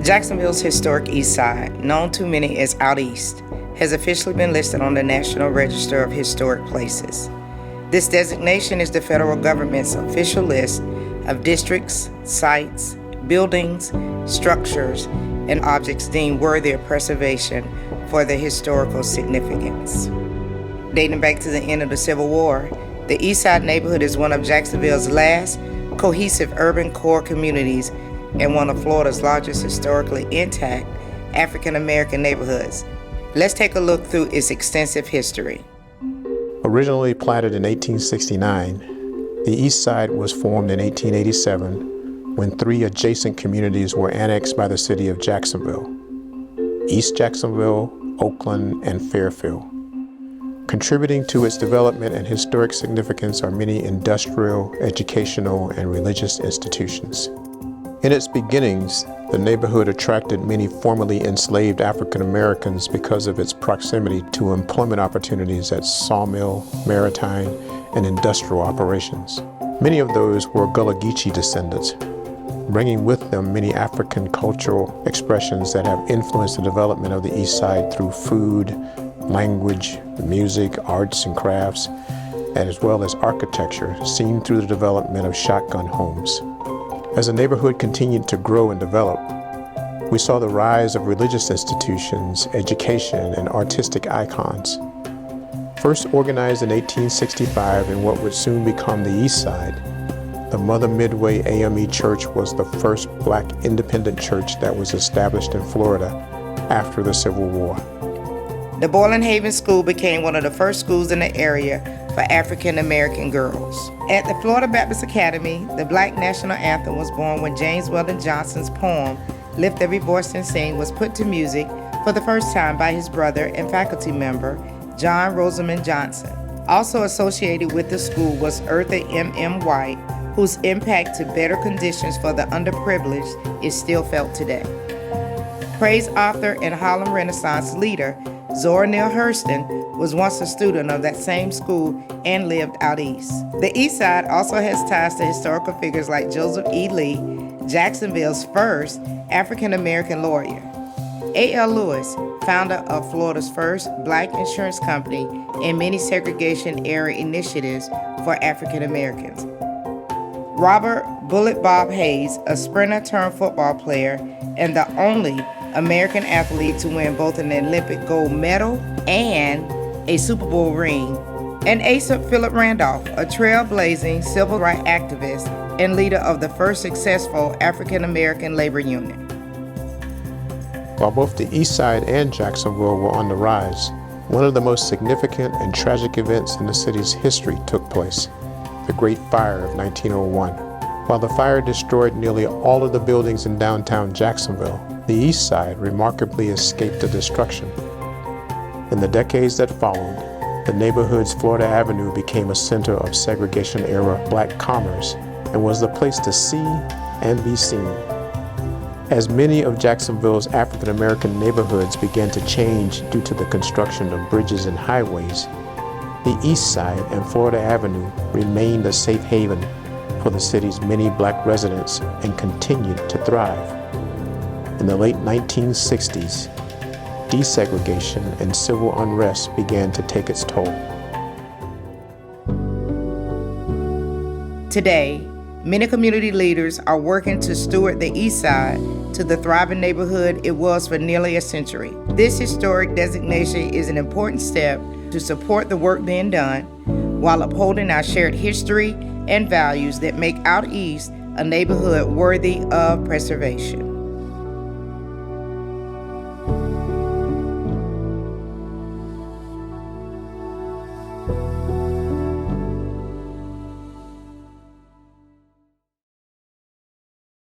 Jacksonville's historic East Side, known to many as OutEast, has officially been listed on the National Register of Historic Places. This designation is the federal government's official list of districts, sites, buildings, structures, and objects deemed worthy of preservation for their historical significance. Dating back to the end of the Civil War, the Eastside neighborhood is one of Jacksonville's last cohesive urban core communities and one of Florida's largest historically intact African American neighborhoods. Let's take a look through its extensive history. Originally platted in 1869, the East Side was formed in 1887 when 3 adjacent communities were annexed by the city of Jacksonville: East Jacksonville, Oakland, and Fairfield. Contributing to its development and historic significance are many industrial, educational, and religious institutions. In its beginnings, the neighborhood attracted many formerly enslaved African Americans because of its proximity to employment opportunities at sawmill, maritime, and industrial operations. Many of those were Gullah Geechee descendants, bringing with them many African cultural expressions that have influenced the development of the East Side through food, language, music, arts and crafts, as well as architecture, seen through the development of shotgun homes. As the neighborhood continued to grow and develop, we saw the rise of religious institutions, education, and artistic icons. First organized in 1865 in what would soon become the East Side, the Mother Midway AME Church was the first Black independent church that was established in Florida after the Civil War. The Boylan Haven School became one of the first schools in the area for African American girls. At the Florida Baptist Academy, the Black National Anthem was born when James Weldon Johnson's poem, Lift Every Voice and Sing, was put to music for the first time by his brother and faculty member, John Rosamond Johnson. Also associated with the school was Eartha M. White, whose impact to better conditions for the underprivileged is still felt today. Praise author and Harlem Renaissance leader Zora Neale Hurston was once a student of that same school and lived out east. The East Side also has ties to historical figures like Joseph E. Lee, Jacksonville's first African-American lawyer, A.L. Lewis, founder of Florida's first Black insurance company, and many segregation-era initiatives for African Americans. Robert Bullet Bob Hayes, a sprinter turned football player and the only American athlete to win both an Olympic gold medal and a Super Bowl ring, and Asa Philip Randolph, a trailblazing civil rights activist and leader of the first successful African American labor union. While both the East Side and Jacksonville were on the rise, one of the most significant and tragic events in the city's history took place: the Great Fire of 1901. While the fire destroyed nearly all of the buildings in downtown Jacksonville, the East Side remarkably escaped the destruction. In the decades that followed, the neighborhood's Florida Avenue became a center of segregation-era Black commerce and was the place to see and be seen. As many of Jacksonville's African American neighborhoods began to change due to the construction of bridges and highways, the East Side and Florida Avenue remained a safe haven for the city's many Black residents and continued to thrive. In the late 1960s, desegregation and civil unrest began to take its toll. Today, many community leaders are working to steward the East Side to the thriving neighborhood it was for nearly a century. This historic designation is an important step to support the work being done while upholding our shared history and values that make OutEast a neighborhood worthy of preservation.